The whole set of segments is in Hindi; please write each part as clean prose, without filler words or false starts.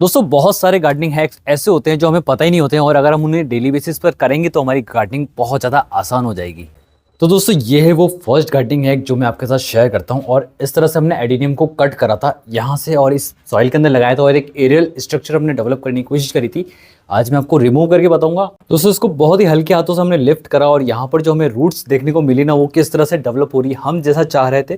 दोस्तों बहुत सारे गार्डनिंग हैक्स ऐसे होते हैं जो हमें पता ही नहीं होते हैं और अगर हम उन्हें डेली बेसिस पर करेंगे तो हमारी गार्डनिंग बहुत ज़्यादा आसान हो जाएगी। तो दोस्तों ये है वो फर्स्ट गार्डनिंग हैक जो मैं आपके साथ शेयर करता हूं। और इस तरह से हमने एडेनियम को कट करा था यहाँ से और इस सॉइल के अंदर लगाया था और एक एरियल स्ट्रक्चर हमने डेवलप करने की कोशिश करी थी। आज मैं आपको रिमूव करके बताऊंगा। दोस्तों इसको बहुत ही हल्के हाथों से हमने लिफ्ट करा और यहाँ पर जो हमें रूट्स देखने को मिली ना वो किस तरह से डेवलप हो रही है, हम जैसा चाह रहे थे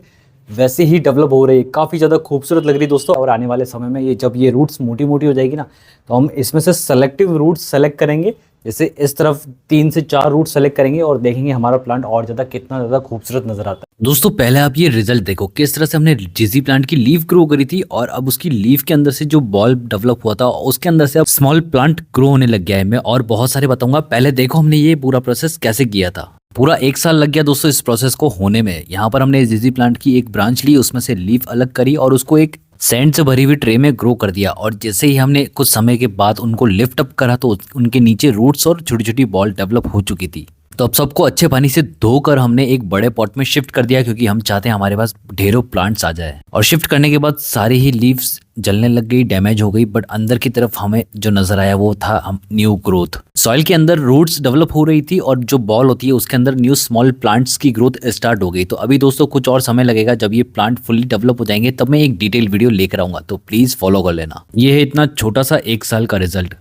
वैसे ही डेवलप हो रही है। काफ़ी ज़्यादा खूबसूरत लग रही है दोस्तों। और आने वाले समय में ये जब ये रूट्स मोटी मोटी हो जाएगी ना तो हम इसमें से सेलेक्टिव रूट्स सेलेक्ट करेंगे। जैसे इस तरफ 3 से 4 रूट सेलेक्ट करेंगे और देखेंगे हमारा प्लांट और ज़्यादा कितना ज़्यादा खूबसूरत नजर आता है। दोस्तों पहले आप ये रिजल्ट देखो किस तरह से हमने जिजी प्लांट की लीफ ग्रो करी थी और अब उसकी लीफ के अंदर से जो बॉल डेवलप हुआ था उसके अंदर से अब स्मॉल प्लांट ग्रो होने लग गया है। मैं और बहुत सारे बताऊंगा। पहले देखो हमने ये पूरा प्रोसेस कैसे किया था। पूरा 1 साल लग गया दोस्तों इस प्रोसेस को होने में। यहाँ पर हमने जिजी प्लांट की एक ब्रांच ली, उसमें से लीफ अलग करी और उसको एक सैंड से भरी हुई ट्रे में ग्रो कर दिया। और जैसे ही हमने कुछ समय के बाद उनको लिफ्ट अप करा तो उनके नीचे रूट्स और छोटी छोटी बॉल डेवलप हो चुकी थी। तो अब सबको अच्छे पानी से धोकर हमने एक बड़े पॉट में शिफ्ट कर दिया क्योंकि हम चाहते हैं हमारे पास ढेरों प्लांट्स आ जाए। और शिफ्ट करने के बाद सारी ही लीव्स जलने लग गई, डैमेज हो गई, बट अंदर की तरफ हमें जो नजर आया वो था हम न्यू ग्रोथ। सॉइल के अंदर रूट्स डेवलप हो रही थी और जो बॉल होती है उसके अंदर न्यू स्मॉल प्लांट्स की ग्रोथ स्टार्ट हो गई। तो अभी दोस्तों कुछ और समय लगेगा, जब ये प्लांट फुल्ली डेवलप हो जाएंगे तब मैं एक डिटेल वीडियो लेकर आऊंगा, तो प्लीज फॉलो कर लेना। ये है इतना छोटा सा 1 साल का रिजल्ट।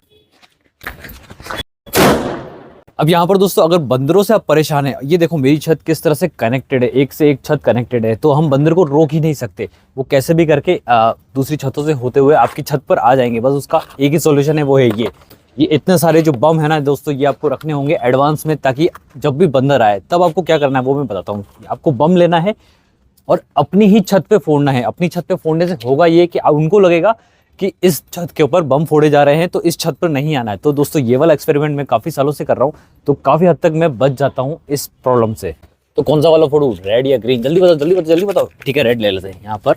अब यहाँ पर दोस्तों अगर बंदरों से आप परेशान हैं, ये देखो मेरी छत किस तरह से कनेक्टेड है, एक से एक छत कनेक्टेड है, तो हम बंदर को रोक ही नहीं सकते। वो कैसे भी करके दूसरी छतों से होते हुए आपकी छत पर आ जाएंगे। बस उसका एक ही सॉल्यूशन है, वो है ये इतने सारे जो बम है ना दोस्तों, ये आपको रखने होंगे एडवांस में, ताकि जब भी बंदर आए तब आपको क्या करना है वो मैं बताता हूँ। आपको बम लेना है और अपनी ही छत पे फोड़ना है। अपनी छत पे फोड़ने से होगा ये कि उनको लगेगा कि इस छत के ऊपर बम फोड़े जा रहे हैं तो इस छत पर नहीं आना है। तो दोस्तों ये वाला एक्सपेरिमेंट मैं काफ़ी सालों से कर रहा हूँ, तो काफ़ी हद तक मैं बच जाता हूँ इस प्रॉब्लम से। तो कौन सा वाला फोड़ूं, रेड या ग्रीन? जल्दी बताओ जल्दी बताओ जल्दी बताओ। ठीक है रेड ले लेते हैं यहाँ पर।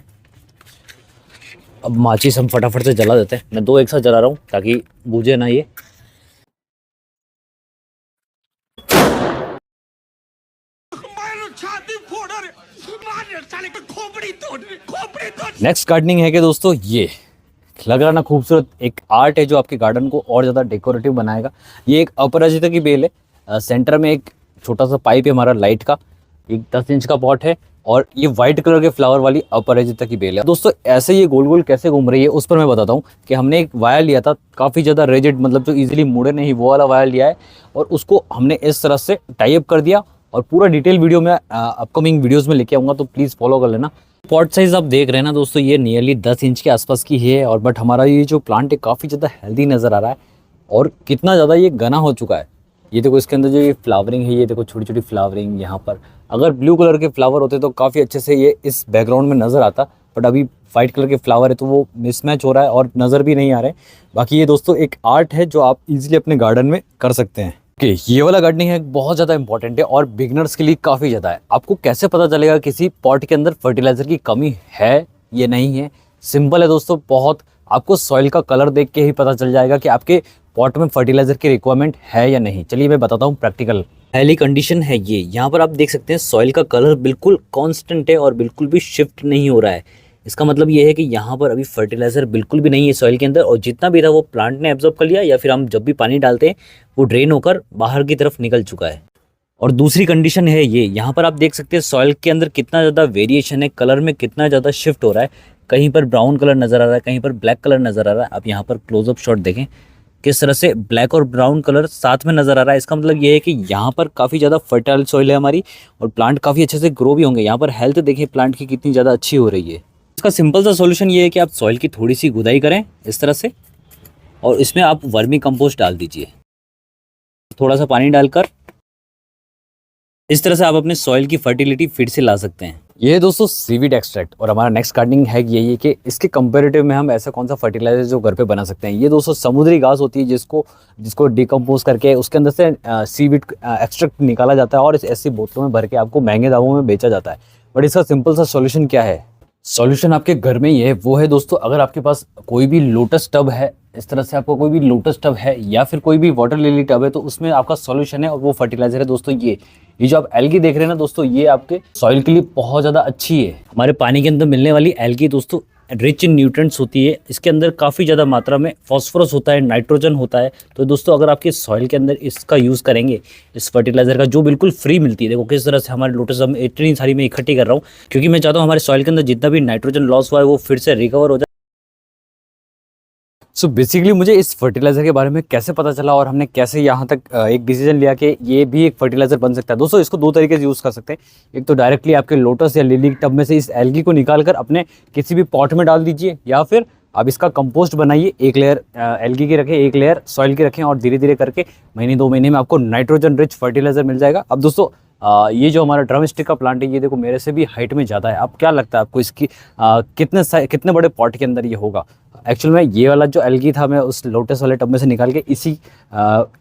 अब माचिस हम फटाफट से जला देते हैं। मैं 2 एक साथ जला रहा हूँ ताकि बूझे ना ये। नेक्स्ट गार्डनिंग है कि दोस्तों ये लग रहा ना खूबसूरत एक आर्ट है जो आपके गार्डन को और ज़्यादा डेकोरेटिव बनाएगा। ये एक अपराजिता की बेल है। सेंटर में एक छोटा सा पाइप है हमारा लाइट का, एक 10 इंच का पॉट है और ये वाइट कलर के फ्लावर वाली अपराजिता की बेल है। दोस्तों ऐसे ये गोल गोल कैसे घूम रही है उस पर मैं बताता हूँ कि हमने एक वायर लिया था काफ़ी ज़्यादा रिजिड, मतलब जो इजीली मुड़े नहीं, वो वाला वायर लिया है और उसको हमने इस तरह से टाई अप कर दिया। और पूरा डिटेल वीडियो में अपकमिंग वीडियोज़ में लेके आऊँगा, तो प्लीज़ फॉलो कर लेना। पॉट साइज आप देख रहे हैं ना दोस्तों, ये नियरली 10 इंच के आसपास की है। और बट हमारा ये जो प्लांट है काफ़ी ज़्यादा हेल्दी नज़र आ रहा है और कितना ज़्यादा ये घना हो चुका है। ये देखो इसके अंदर जो ये फ्लावरिंग है, ये देखो छोटी छोटी फ्लावरिंग यहाँ पर। अगर ब्लू कलर के फ्लावर होते तो काफ़ी अच्छे से ये इस बैकग्राउंड में नज़र आता, बट अभी वाइट कलर के फ्लावर है तो वो मिसमैच हो रहा है और नज़र भी नहीं आ रहे हैं। बाकी ये दोस्तों एक आर्ट है जो आप इजीली अपने गार्डन में कर सकते हैं। ये वाला गार्डनिंग है बहुत ज़्यादा इंपॉर्टेंट है और बिगनर्स के लिए काफ़ी ज़्यादा है। आपको कैसे पता चलेगा किसी पॉट के अंदर फर्टिलाइज़र की कमी है या नहीं है? सिंपल है दोस्तों बहुत। आपको सॉइल का कलर देख के ही पता चल जाएगा कि आपके पॉट में फर्टिलाइज़र की रिक्वायरमेंट है या नहीं। चलिए मैं बताता हूँ प्रैक्टिकल। पहली कंडीशन है ये, यहाँ पर आप देख सकते हैं सॉइल का कलर बिल्कुल कॉन्स्टेंट है और बिल्कुल भी शिफ्ट नहीं हो रहा है। इसका मतलब ये है कि यहाँ पर अभी फर्टिलाइज़र बिल्कुल भी नहीं है सॉइल के अंदर और जितना भी था वो प्लांट ने एब्जॉर्ब कर लिया या फिर हम जब भी पानी डालते हैं वो ड्रेन होकर बाहर की तरफ निकल चुका है। और दूसरी कंडीशन है ये, यहाँ पर आप देख सकते हैं सॉइल के अंदर कितना ज़्यादा वेरिएशन है, कलर में कितना ज़्यादा शिफ्ट हो रहा है। कहीं पर ब्राउन कलर नज़र आ रहा है, कहीं पर ब्लैक कलर नज़र आ रहा है। आप यहाँ पर क्लोजअप शॉट देखें किस तरह से ब्लैक और ब्राउन कलर साथ में नज़र आ रहा है। इसका मतलब ये है कि यहाँ पर काफ़ी ज़्यादा फर्टाइल सॉइल है हमारी और प्लांट काफ़ी अच्छे से ग्रो भी होंगे। यहाँ पर हेल्थ देखें प्लांट की कितनी ज़्यादा अच्छी हो रही है। इसका सिंपल सा सॉल्यूशन ये है कि आप सॉइल की थोड़ी सी गुदाई करें इस तरह से और इसमें आप वर्मी कंपोस्ट डाल दीजिए थोड़ा सा पानी डालकर। इस तरह से आप अपने सॉइल की फर्टिलिटी फिर से ला सकते हैं। ये दोस्तों सीवीड एक्सट्रैक्ट। और हमारा नेक्स्ट गार्डनिंग है यही है कि इसके कंपैरेटिव में हम ऐसा कौन सा फर्टिलाइजर जो घर पे बना सकते हैं। ये दोस्तों समुद्री घास होती है जिसको डिकम्पोज करके उसके अंदर से सीवीड एक्सट्रैक्ट निकाला जाता है और इस ऐसी बोतलों में भर के आपको महंगे दामों में बेचा जाता है। बट इसका सिंपल सा सॉल्यूशन क्या है? सॉल्यूशन आपके घर में ही है। वो है दोस्तों, अगर आपके पास कोई भी लोटस टब है, इस तरह से आपको कोई भी लोटस टब है या फिर कोई भी वाटर लिली टब है, तो उसमें आपका सॉल्यूशन है और वो फर्टिलाइजर है दोस्तों ये जो आप एल्गी देख रहे हैं ना दोस्तों, ये आपके सॉइल के लिए बहुत ज़्यादा अच्छी है। हमारे पानी के अंदर मिलने वाली एल्गी दोस्तों रिच इन न्यूट्रिएंट्स होती है, इसके अंदर काफ़ी ज़्यादा मात्रा में फॉस्फोरस होता है, नाइट्रोजन होता है। तो दोस्तों अगर आपके सॉइल के अंदर इसका यूज़ करेंगे, इस फर्टिलाइज़र का, जो बिल्कुल फ्री मिलती है, देखो किस तरह से हमारे लोटस हम इतनी सारी मैं इकट्ठी कर रहा हूँ, क्योंकि मैं चाहता हूँ हमारे सॉइल के अंदर जितना भी नाइट्रोजन लॉस हुआ है वो फिर से रिकवर हो जाए। सो बेसिकली मुझे इस फर्टिलाइज़र के बारे में कैसे पता चला और हमने कैसे यहाँ तक एक डिसीजन लिया कि ये भी एक फर्टिलाइज़र बन सकता है। दोस्तों इसको दो तरीके से यूज़ कर सकते हैं। एक तो डायरेक्टली आपके लोटस या लिली टब में से इस एल्गी को निकाल कर अपने किसी भी पॉट में डाल दीजिए, या फिर आप इसका कंपोस्ट बनाइए, एक लेयर एल्गी की रखें, एक लेयर सॉइल की रखें, और धीरे धीरे करके महीने 2 महीने में आपको नाइट्रोजन रिच फर्टिलाइज़र मिल जाएगा। अब दोस्तों ये जो हमारा ड्रम स्टिक का प्लांट है, ये देखो मेरे से भी हाइट में ज़्यादा है। अब क्या लगता है आपको इसकी कितने बड़े पॉट के अंदर ये होगा? एक्चुअल में ये वाला जो एल्गी था, मैं उस लोटस वाले टब में से निकाल के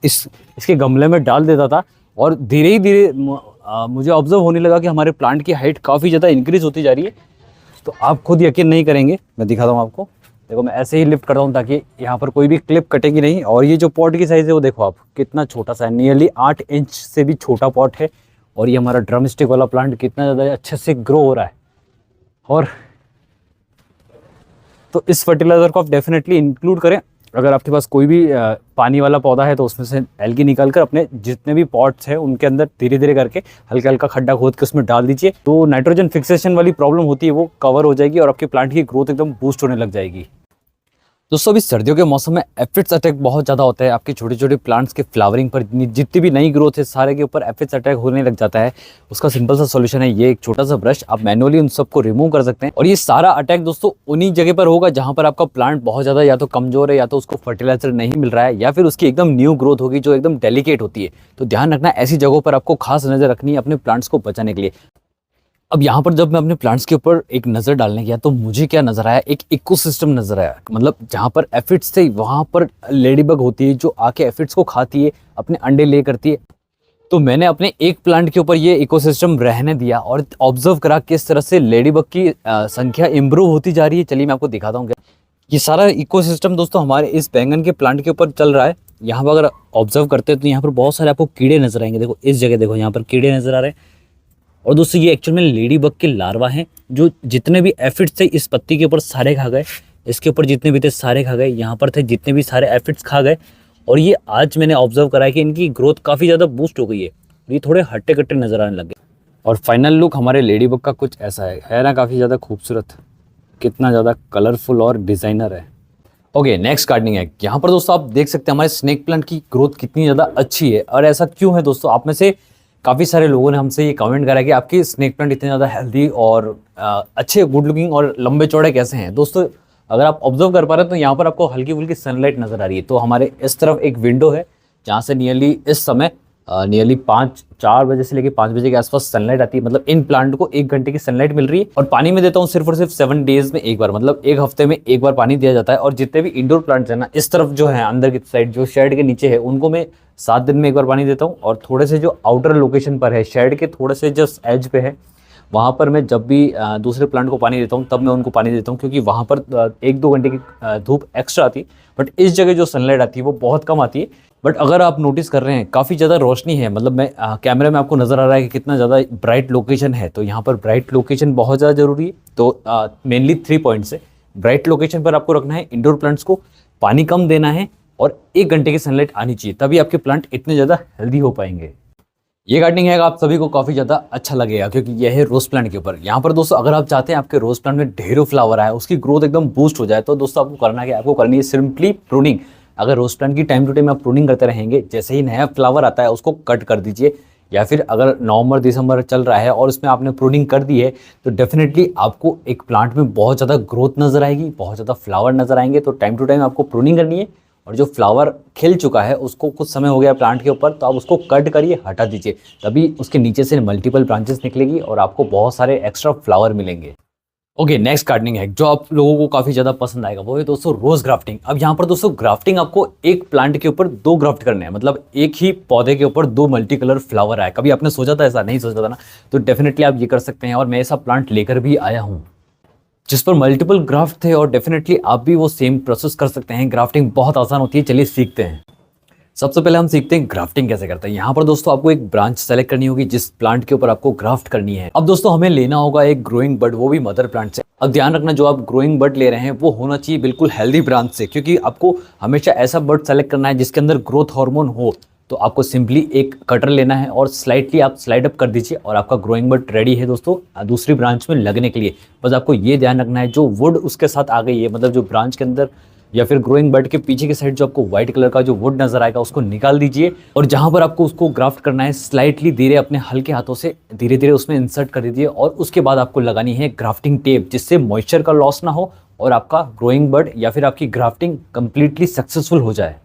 इसके गमले में डाल देता था, और धीरे ही धीरे मुझे ऑब्जर्व होने लगा कि हमारे प्लांट की हाइट काफ़ी ज़्यादा इंक्रीज़ होती जा रही है। तो आप खुद यकीन नहीं करेंगे, मैं दिखाता हूँ आपको। देखो मैं ऐसे ही लिफ्ट करता हूँ ताकि यहाँ पर कोई भी क्लिप कटेगी नहीं। और ये जो पॉट की साइज़ है वो देखो आप, कितना छोटा सा है, नियरली 8 इंच से भी छोटा पॉट है। और ये हमारा ड्रम स्टिक वाला प्लांट कितना ज़्यादा अच्छे से ग्रो हो रहा है। और तो इस फर्टिलाइज़र को आप डेफिनेटली इंक्लूड करें। अगर आपके पास कोई भी पानी वाला पौधा है तो उसमें से एल्गी निकाल कर अपने जितने भी पॉट्स हैं उनके अंदर धीरे धीरे करके हल्का हल्का खड्डा खोद के उसमें डाल दीजिए। तो नाइट्रोजन फिक्सेशन वाली प्रॉब्लम होती है वो कवर हो जाएगी और आपके प्लांट की ग्रोथ एकदम बूस्ट होने लग जाएगी। दोस्तों अभी सर्दियों के मौसम में एफिड्स अटैक बहुत ज़्यादा होता है आपके छोटे छोटे प्लांट्स के फ्लावरिंग पर। जितनी भी नई ग्रोथ है सारे के ऊपर एफिड्स अटैक होने लग जाता है। उसका सिंपल सा सॉल्यूशन है ये एक छोटा सा ब्रश, आप मैनुअली उन सबको रिमूव कर सकते हैं। और ये सारा अटैक दोस्तों उन्हीं जगह पर होगा जहाँ पर आपका प्लांट बहुत ज़्यादा या तो कमजोर है, या तो उसको फर्टिलाइजर नहीं मिल रहा है, या फिर उसकी एकदम न्यू ग्रोथ होगी जो एकदम डेलिकेट होती है। तो ध्यान रखना, ऐसी जगहों पर आपको खास नज़र रखनी है अपने प्लांट्स को बचाने के लिए। अब यहाँ पर जब मैं अपने प्लांट्स के ऊपर एक नज़र डालने गया तो मुझे क्या नज़र आया, एक इकोसिस्टम नज़र आया। मतलब जहाँ पर एफिड्स थे वहाँ पर लेडीबग होती है जो आके एफिड्स को खाती है, अपने अंडे ले करती है। तो मैंने अपने एक प्लांट के ऊपर ये इकोसिस्टम रहने दिया और ऑब्जर्व करा किस तरह से लेडीबग की संख्या इम्प्रूव होती जा रही है। चलिए मैं आपको दिखाता हूँ। ये सारा इकोसिस्टम दोस्तों हमारे इस बैंगन के प्लांट के ऊपर चल रहा है। यहाँ पर अगर ऑब्जर्व करते हैं तो यहाँ पर बहुत सारे आपको कीड़े नजर आएंगे। देखो इस जगह देखो, यहाँ पर कीड़े नजर आ रहे हैं। और दोस्तों ये एक्चुअल में लेडी बग के लार्वा हैं, जो जितने भी एफिड्स थे इस पत्ती के ऊपर सारे खा गए। इसके ऊपर जितने भी थे सारे खा गए, यहाँ पर थे जितने भी सारे एफिड्स खा गए। और ये आज मैंने ऑब्जर्व करा है कि इनकी ग्रोथ काफ़ी ज़्यादा बूस्ट हो गई है। ये थोड़े हट्टे कट्टे नज़र आने लगे। और फाइनल लुक हमारे लेडी बग का कुछ ऐसा है ना, काफ़ी ज़्यादा खूबसूरत, कितना ज़्यादा कलरफुल और डिज़ाइनर है। ओके नेक्स्ट गार्डनिंग है। यहाँ पर दोस्तों आप देख सकते हैं हमारे स्नेक प्लांट की ग्रोथ कितनी ज़्यादा अच्छी है। और ऐसा क्यों है दोस्तों, आप में से काफ़ी सारे लोगों ने हमसे ये कमेंट करा कि आपके स्नेक प्लांट इतने ज़्यादा हेल्दी और अच्छे, गुड लुकिंग और लंबे चौड़े कैसे हैं। दोस्तों अगर आप ऑब्जर्व कर पा रहे हैं तो यहाँ पर आपको हल्की फुल्की सनलाइट नज़र आ रही है। तो हमारे इस तरफ एक विंडो है जहाँ से नियरली इस समय नियरली 4 बजे से लेकर 5 बजे के आसपास सनलाइट आती है। मतलब इन प्लांट को 1 घंटे की सनलाइट मिल रही है। और पानी में देता हूँ सिर्फ और सिर्फ 7 डेज में एक बार, मतलब 1 हफ्ते में एक बार पानी दिया जाता है। और जितने भी इंडोर प्लांट्स हैं ना, इस तरफ जो है अंदर की साइड जो शेड के नीचे है, उनको मैं 7 दिन में एक बार पानी देता हूँ। और थोड़े से जो आउटर लोकेशन पर है, शेड के थोड़े से जस्ट एज पे है, वहाँ पर मैं जब भी दूसरे प्लांट को पानी देता हूँ तब मैं उनको पानी देता हूँ, क्योंकि वहाँ पर 1-2 घंटे की धूप एक्स्ट्रा आती है। बट इस जगह जो सनलाइट आती है वो बहुत कम आती है। बट अगर आप नोटिस कर रहे हैं काफ़ी ज़्यादा रोशनी है, मतलब मैं कैमरे में आपको नज़र आ रहा है कि कितना ज़्यादा ब्राइट लोकेशन है। तो यहाँ पर ब्राइट लोकेशन बहुत ज़्यादा ज़रूरी है। तो मेनली 3 पॉइंट्स है। ब्राइट लोकेशन पर आपको रखना है, इंडोर प्लांट्स को पानी कम देना है, और 1 घंटे की सनलाइट आनी चाहिए, तभी आपके प्लांट इतने ज़्यादा हेल्दी हो पाएंगे। ये गार्डनिंग है आप सभी को काफ़ी ज़्यादा अच्छा लगेगा, क्योंकि यह है रोज़ प्लांट के ऊपर। यहाँ पर दोस्तों अगर आप चाहते हैं आपके रोज़ प्लांट में ढेरों फ्लावर आए, उसकी ग्रोथ एकदम बूस्ट हो जाए, तो दोस्तों आपको करना क्या है, आपको करनी है सिंपली प्रूनिंग। अगर रोज़ प्लांट की टाइम टू टाइम आप प्रूनिंग करते रहेंगे, जैसे ही नया फ्लावर आता है उसको कट कर दीजिए। या फिर अगर नवंबर दिसंबर चल रहा है और उसमें आपने प्रूनिंग कर दी है, तो डेफिनेटली आपको एक प्लांट में बहुत ज़्यादा ग्रोथ नज़र आएगी, बहुत ज़्यादा फ्लावर नज़र आएंगे। तो टाइम टू टाइम आपको प्रूनिंग करनी है। और जो फ्लावर खिल चुका है, उसको कुछ समय हो गया प्लांट के ऊपर, तो आप उसको कट करिए, हटा दीजिए, तभी उसके नीचे से मल्टीपल ब्रांचेस निकलेगी और आपको बहुत सारे एक्स्ट्रा फ्लावर मिलेंगे। ओके नेक्स्ट गार्डनिंग है जो आप लोगों को काफ़ी ज़्यादा पसंद आएगा, वो है दोस्तों रोज़ ग्राफ्टिंग। अब यहाँ पर दोस्तों ग्राफ्टिंग आपको एक प्लांट के ऊपर 2 ग्राफ्ट करने हैं, मतलब एक ही पौधे के ऊपर 2 मल्टी कलर फ्लावर आए। कभी आपने सोचा था ऐसा? नहीं सोचा था ना? तो डेफिनेटली आप ये कर सकते हैं। और मैं ऐसा प्लांट लेकर भी आया हूँ जिस पर मल्टीपल ग्राफ्ट थे, और डेफिनेटली आप भी वो सेम प्रोसेस कर सकते हैं। ग्राफ्टिंग बहुत आसान होती है, चलिए सीखते हैं। सबसे पहले हम सीखते हैं ग्राफ्टिंग कैसे करते हैं। यहाँ पर दोस्तों आपको एक ब्रांच सेलेक्ट करनी होगी जिस प्लांट के ऊपर आपको ग्राफ्ट करनी है। अब दोस्तों हमें लेना होगा एक ग्रोइंग बड, वो भी मदर प्लांट से। अब ध्यान रखना जो आप ग्रोइंग बड ले रहे हैं वो होना चाहिए बिल्कुल हेल्दी ब्रांच से, क्योंकि आपको हमेशा ऐसा बड सेलेक्ट करना है जिसके अंदर ग्रोथ हार्मोन हो। तो आपको सिंपली एक कटर लेना है और स्लाइटली आप स्लाइड अप कर दीजिए और आपका ग्रोइंग बड रेडी है दोस्तों दूसरी ब्रांच में लगने के लिए। बस आपको ये ध्यान रखना है जो वुड उसके साथ आ गई है, मतलब जो ब्रांच के अंदर या फिर ग्रोइंग बड के पीछे की साइड जो आपको व्हाइट कलर का जो वुड नजर आएगा उसको निकाल दीजिए और जहां पर आपको उसको ग्राफ्ट करना है स्लाइटली धीरे अपने हल्के हाथों से धीरे धीरे उसमें इंसर्ट कर दीजिए। और उसके बाद आपको लगानी है ग्राफ्टिंग टेप जिससे मॉइस्चर का लॉस ना हो और आपका ग्रोइंग बड या फिर आपकी ग्राफ्टिंग कंप्लीटली सक्सेसफुल हो जाए।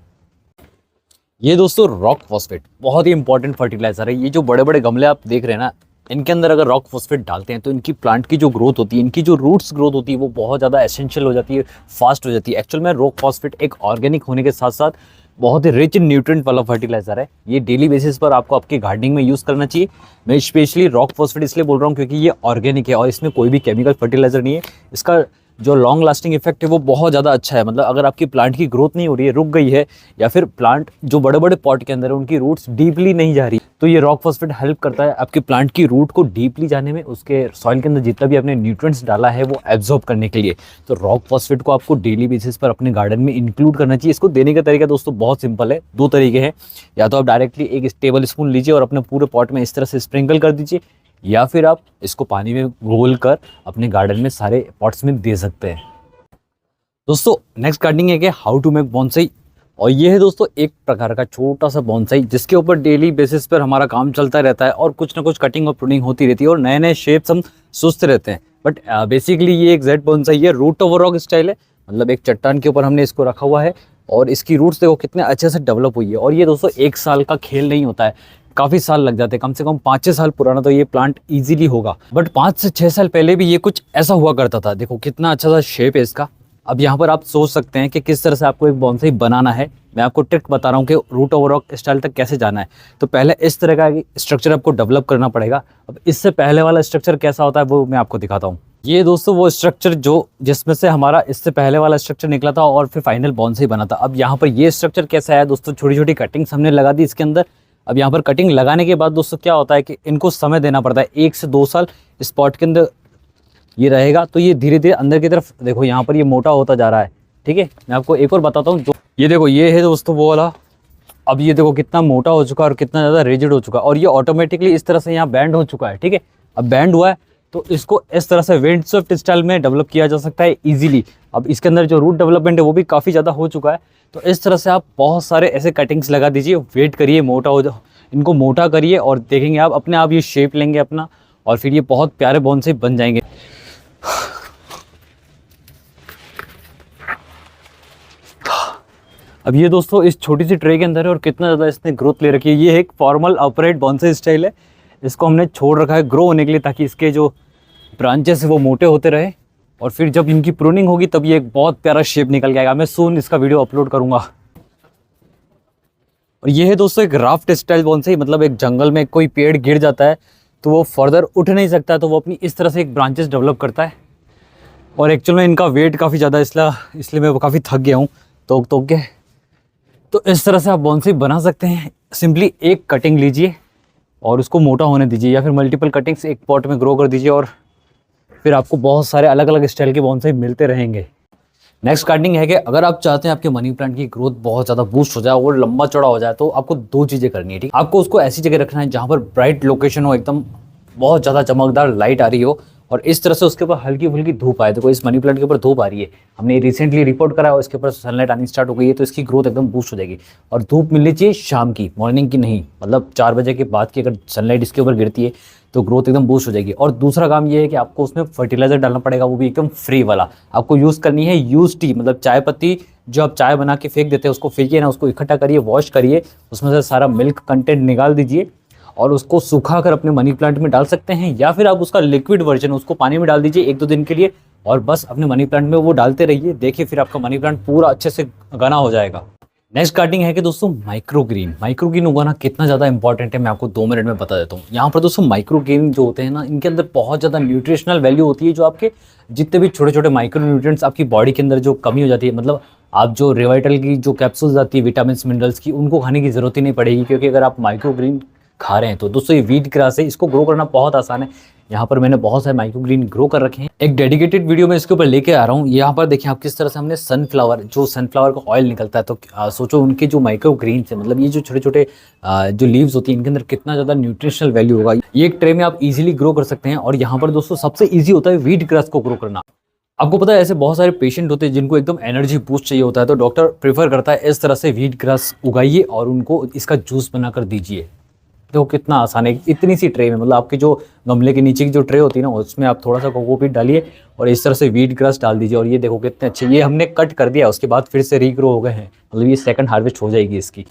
ये दोस्तों रॉक फॉस्फेट बहुत ही इंपॉर्टेंट फर्टिलाइजर है। ये जो बड़े बड़े गमले आप देख रहे हैं ना, इनके अंदर अगर रॉक फॉस्फेट डालते हैं तो इनकी प्लांट की जो ग्रोथ होती है, इनकी जो रूट्स ग्रोथ होती है वो बहुत ज़्यादा एसेंशियल हो जाती है, फास्ट हो जाती है। एक्चुअल में रॉक फॉस्फेट एक ऑर्गेनिक होने के साथ साथ बहुत ही रिच इन न्यूट्रिएंट वाला फर्टिलाइजर है। ये डेली बेसिस पर आपको आपकी गार्डनिंग में यूज़ करना चाहिए। मैं स्पेशली रॉक फॉस्फेट इसलिए बोल रहा हूँ क्योंकि ये ऑर्गेनिक है और इसमें कोई भी केमिकल फर्टिलाइजर नहीं है। इसका जो लॉन्ग लास्टिंग इफेक्ट है वो बहुत ज़्यादा अच्छा है। मतलब अगर आपकी प्लांट की ग्रोथ नहीं हो रही है, रुक गई है, या फिर प्लांट जो बड़े बड़े पॉट के अंदर है उनकी रूट्स डीपली नहीं जा रही, तो ये रॉक फॉस्फेट हेल्प करता है आपकी प्लांट की रूट को डीपली जाने में, उसके सॉइल के अंदर जितना भी आपने न्यूट्रिएंट्स डाला है वो एब्जॉर्ब करने के लिए। तो रॉक फॉस्फेट को आपको डेली बेसिस पर अपने गार्डन में इंक्लूड करना चाहिए। इसको देने का तरीका दोस्तों बहुत सिंपल है, दो तरीके हैं। या तो आप डायरेक्टली एक टेबल स्पून लीजिए और अपने पूरे पॉट में इस तरह से स्प्रिंकल कर दीजिए, या फिर आप इसको पानी में घोल कर अपने गार्डन में सारे पॉट्स में दे सकते हैं। दोस्तों नेक्स्ट गार्डनिंग है कि हाउ टू मेक बॉन्साई, और ये है दोस्तों एक प्रकार का छोटा सा बॉन्साई जिसके ऊपर डेली बेसिस पर हमारा काम चलता रहता है और कुछ ना कुछ कटिंग और प्रूनिंग होती रहती है और नए नए शेप्स हम सोचते रहते हैं। बट बेसिकली ये एक जेड बॉन्साई है, रूट ओवर रॉक स्टाइल है। मतलब एक चट्टान के ऊपर हमने इसको रखा हुआ है और इसकी रूट्स देखो कितने अच्छे से डेवलप हुई है। और ये दोस्तों एक साल का खेल नहीं होता है, काफ़ी साल लग जाते हैं, कम से कम 5-6 साल पुराना तो ये प्लांट इजीली होगा। बट 5 से 6 साल पहले भी ये कुछ ऐसा हुआ करता था। देखो कितना अच्छा सा शेप है इसका। अब यहाँ पर आप सोच सकते हैं कि किस तरह से आपको एक बॉन्साई बनाना है। मैं आपको ट्रिक बता रहा हूँ कि रूट ओवर रॉक स्टाइल तक कैसे जाना है। तो पहले इस तरह का स्ट्रक्चर आपको डेवलप करना पड़ेगा। अब इससे पहले वाला स्ट्रक्चर कैसा होता है वो मैं आपको दिखाता हूँ। ये दोस्तों वो स्ट्रक्चर जो जिसमें से हमारा इससे पहले वाला स्ट्रक्चर निकला था और फिर फाइनल बॉन्साई बना था। अब यहाँ पर ये स्ट्रक्चर कैसा है दोस्तों, छोटी छोटी कटिंग्स हमने लगा दी इसके अंदर। अब यहाँ पर कटिंग लगाने के बाद दोस्तों क्या होता है कि इनको समय देना पड़ता है, 1 से 2 साल इस पॉट के अंदर ये रहेगा। तो ये धीरे धीरे अंदर की तरफ देखो यहाँ पर ये मोटा होता जा रहा है। ठीक है, मैं आपको एक और बताता हूँ। जो ये देखो ये है दोस्तों वो वाला, अब ये देखो कितना मोटा हो चुका है और कितना ज़्यादा रिजिड हो चुका है और ये ऑटोमेटिकली इस तरह से यहाँ बैंड हो चुका है। ठीक है, अब बैंड हुआ है तो इसको इस तरह से विंड स्वेप्ट स्टाइल में डेवलप किया जा सकता है इजीली। अब इसके अंदर जो रूट डेवलपमेंट है वो भी काफ़ी ज़्यादा हो चुका है। तो इस तरह से आप बहुत सारे ऐसे कटिंग्स लगा दीजिए, वेट करिए मोटा हो जाओ, इनको मोटा करिए और देखेंगे आप अपने आप ये शेप लेंगे अपना और फिर ये बहुत प्यारे बॉन्साई बन जाएंगे। अब ये दोस्तों इस छोटी सी ट्रे के अंदर है और कितना ज़्यादा इसने ग्रोथ ले रखी है। ये एक फॉर्मल अपराइट बॉन्साई स्टाइल है। इसको हमने छोड़ रखा है ग्रो होने के लिए ताकि इसके जो ब्रांचेस है वो मोटे होते रहे और फिर जब इनकी प्रूनिंग होगी तब ये एक बहुत प्यारा शेप निकल के आएगा। मैं सून इसका वीडियो अपलोड करूँगा। और ये है दोस्तों एक राफ्ट स्टाइल बॉन्साई, मतलब एक जंगल में कोई पेड़ गिर जाता है तो वो फर्दर उठ नहीं सकता, तो वो अपनी इस तरह से एक ब्रांचेस डेवलप करता है। और एक्चुअल में इनका वेट काफ़ी ज़्यादा इसलिए मैं काफ़ी थक गया हूँ तो के। तो इस तरह से आप बॉन्साई बना सकते हैं। सिंपली एक कटिंग लीजिए और उसको मोटा होने दीजिए या फिर मल्टीपल कटिंग्स एक पॉट में ग्रो कर दीजिए और फिर आपको बहुत सारे अलग अलग स्टाइल के बॉन्साई मिलते रहेंगे। नेक्स्ट गार्डनिंग है कि अगर आप चाहते हैं आपके मनी प्लांट की ग्रोथ बहुत ज़्यादा बूस्ट हो जाए और लंबा चौड़ा हो जाए तो आपको 2 चीज़ें करनी है। ठीक, आपको उसको ऐसी जगह रखना है जहाँ पर ब्राइट लोकेशन हो, एकदम बहुत ज़्यादा चमकदार लाइट आ रही हो और इस तरह से उसके ऊपर हल्की फुल्की धूप आए। देखो इस मनी प्लांट के ऊपर धूप आ रही है, हमने रिसेंटली रिपोर्ट करा और इसके ऊपर सनलाइट आनी स्टार्ट हो गई है, तो इसकी ग्रोथ एकदम बूस्ट हो जाएगी। और धूप मिलनी चाहिए शाम की, मॉर्निंग की नहीं, मतलब 4 बजे के बाद की अगर सनलाइट इसके ऊपर गिरती है तो ग्रोथ एकदम बूस्ट हो जाएगी। और दूसरा काम ये है कि आपको उसमें फर्टिलाइजर डालना पड़ेगा, वो भी एकदम फ्री वाला। आपको यूज़ करनी है यूज टी, मतलब चाय पत्ती जो आप चाय बना के फेंक देते हैं उसको फेंकिए ना, उसको इकट्ठा करिए, वॉश करिए, उसमें से सारा मिल्क कंटेंट निकाल दीजिए और उसको सुखा कर अपने मनी प्लांट में डाल सकते हैं। या फिर आप उसका लिक्विड वर्जन उसको पानी में डाल दीजिए 1-2 दिन के लिए और बस अपने मनी प्लांट में वो डालते रहिए। देखिए फिर आपका मनी प्लांट पूरा अच्छे से घना हो जाएगा। नेक्स्ट गार्डनिंग है कि दोस्तों माइक्रोग्रीन उगाना कितना ज़्यादा इंपॉर्टेंट है मैं आपको 2 मिनट में बता देता हूँ। यहाँ पर दोस्तों माइक्रोग्रीन जो होते हैं ना, इनके अंदर बहुत ज़्यादा न्यूट्रिशनल वैल्यू होती है, जो आपके जितने भी छोटे छोटे माइक्रो न्यूट्रिएंट्स आपकी बॉडी के अंदर जो कमी हो जाती है, मतलब आप जो रिवाइटल की जो कैप्सूल्स आती है विटामिन मिनरल्स की, उनको खाने की ज़रूरत ही नहीं पड़ेगी, क्योंकि अगर आप माइक्रोग्रीन खा रहे हैं तो दोस्तों ये व्हीट ग्रास है, इसको ग्रो करना बहुत आसान है। यहाँ पर मैंने बहुत सारे माइक्रोग्रीन ग्रो कर रखे हैं, एक डेडिकेटेड वीडियो में इसके ऊपर लेके आ रहा हूँ। यहाँ पर देखिए आप किस तरह से हमने सनफ्लावर, जो सनफ्लावर का ऑयल निकलता है, तो सोचो उनके जो माइक्रोग्रीन है, मतलब ये जो छोटे छोटे जो लीव्स होती हैं, इनके अंदर कितना ज़्यादा न्यूट्रिशनल वैल्यू होगा। ये एक ट्रे में आप इजीली ग्रो कर सकते हैं। और यहाँ पर दोस्तों सबसे ईजी होता है व्हीट ग्रास को ग्रो करना। आपको पता है ऐसे बहुत सारे पेशेंट होते हैं जिनको एकदम एनर्जी बूस्ट चाहिए होता है, तो डॉक्टर प्रेफर करता है इस तरह से व्हीट ग्रास उगाइए और उनको इसका जूस बनाकर दीजिए। देखो कितना आसान है, इतनी सी ट्रे में, मतलब आपके जो गमले के नीचे की जो ट्रे होती है ना, उसमें आप थोड़ा सा कोकोपीट डालिए और इस तरह से व्हीट ग्रास डाल दीजिए। और ये देखो कितने अच्छे, ये हमने कट कर दिया, उसके बाद फिर से रीग्रो हो गए हैं, मतलब ये सेकंड हार्वेस्ट हो जाएगी इसकी।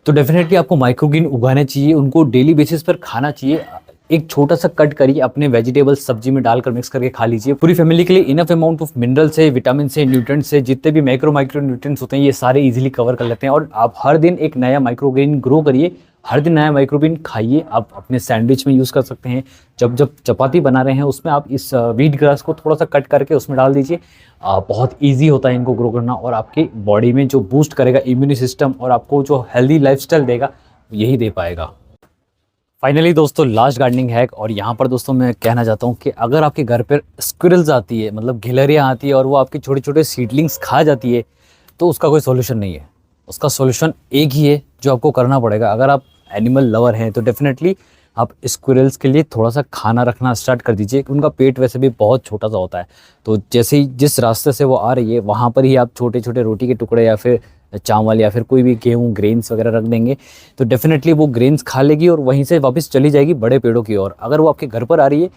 तो डेफिनेटली आपको माइक्रोग्रीन उगाने चाहिए, उनको डेली बेसिस पर खाना चाहिए। एक छोटा सा कट करिए, अपने वेजिटेबल सब्जी में डालकर मिक्स करके खा लीजिए। पूरी फैमिली के लिए इनफ अमाउंट ऑफ मिनरल्स है, विटामिन से, न्यूट्रिएंट्स से, जितने भी माइक्रो न्यूट्रिएंट्स होते हैं ये सारे इजीली कवर कर लेते हैं। और आप हर दिन एक नया माइक्रोग्रीन ग्रो करिए, हर दिन नया माइक्रोग्रीन खाइए। आप अपने सैंडविच में यूज़ कर सकते हैं, जब जब चपाती बना रहे हैं उसमें आप इस व्हीट ग्रास को थोड़ा सा कट करके उसमें डाल दीजिए। बहुत ईजी होता है इनको ग्रो करना, और आपकी बॉडी में जो बूस्ट करेगा इम्यून सिस्टम और आपको जो हेल्दी लाइफस्टाइल देगा यही दे पाएगा। फाइनली दोस्तों लास्ट गार्डनिंग हैक, और यहाँ पर दोस्तों मैं कहना चाहता हूँ कि अगर आपके घर पर स्क्विरल्स आती है, मतलब गिलहरियाँ आती है और वो आपके छोटे छोटे सीडलिंग्स खा जाती है, तो उसका कोई सोल्यूशन नहीं है। उसका सोल्यूशन एक ही है जो आपको करना पड़ेगा। अगर आप एनिमल लवर हैं तो डेफिनेटली आप स्क्विरल्स के लिए थोड़ा सा खाना रखना स्टार्ट कर दीजिए। उनका पेट वैसे भी बहुत छोटा सा होता है, तो जैसे ही जिस रास्ते से वो आ रही है वहाँ पर ही आप छोटे छोटे रोटी के टुकड़े या फिर चावल या फिर कोई भी गेहूँ ग्रेन्स वगैरह रख देंगे, तो डेफिनेटली वो ग्रेन्स खा लेगी और वहीं से वापस चली जाएगी बड़े पेड़ों की ओर। अगर वो आपके घर पर आ रही है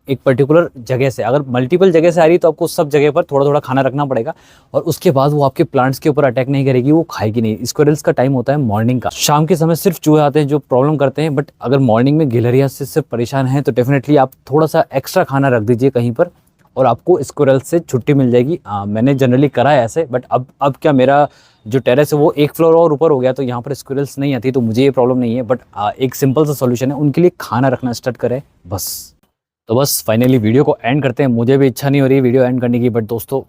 एक पर्टिकुलर जगह से, अगर मल्टीपल जगह से आ रही है तो आपको सब जगह पर थोड़ा थोड़ा खाना रखना पड़ेगा, और उसके बाद वो आपके प्लांट्स के ऊपर अटैक नहीं करेगी, वो खाएगी नहीं। स्क्विरल्स का टाइम होता है मॉर्निंग का, शाम के समय सिर्फ चूहे आते हैं जो प्रॉब्लम करते हैं, बट अगर मॉर्निंग में गिलहरियाँ से सिर्फ परेशान हैं तो डेफिनेटली आप थोड़ा सा एक्स्ट्रा खाना रख दीजिए कहीं पर और आपको स्क्विरल्स से छुट्टी मिल जाएगी। मैंने जनरली करा है ऐसे, बट अब क्या मेरा जो टेरेस है वो एक फ्लोर और ऊपर हो गया, तो यहाँ पर स्क्विरल्स नहीं आती, तो मुझे ये प्रॉब्लम नहीं है। बट एक सिंपल सा सोल्यूशन है, उनके लिए खाना रखना स्टार्ट करें बस। तो बस फाइनली वीडियो को एंड करते हैं। मुझे भी इच्छा नहीं हो रही वीडियो एंड करने की, बट दोस्तों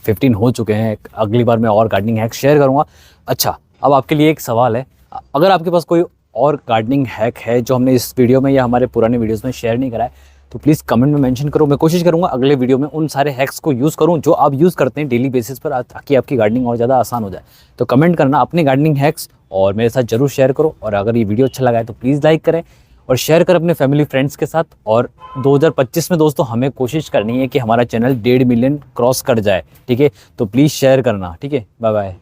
15 हो चुके हैं, अगली बार मैं और गार्डनिंग हैक शेयर करूँगा। अच्छा, अब आपके लिए एक सवाल है, अगर आपके पास कोई और गार्डनिंग हैक है जो हमने इस वीडियो में या हमारे पुराने वीडियोस में शेयर नहीं करा है, तो प्लीज़ कमेंट में मेंशन करो। मैं कोशिश करूँगा अगले वीडियो में उन सारे हैक्स को यूज़ करूँ जो आप यूज़ करते हैं डेली बेसिस पर, ताकि आपकी गार्डनिंग और ज़्यादा आसान हो जाए। तो कमेंट करना अपने गार्डनिंग हैक्स और मेरे साथ जरूर शेयर करो। और अगर ये वीडियो अच्छा लगा है तो प्लीज़ लाइक करें और शेयर करें अपने फैमिली फ्रेंड्स के साथ। और 2025 में दोस्तों हमें कोशिश करनी है कि हमारा चैनल 1.5 मिलियन क्रॉस कर जाए, ठीक है? तो प्लीज़ शेयर करना, ठीक है? Bye bye.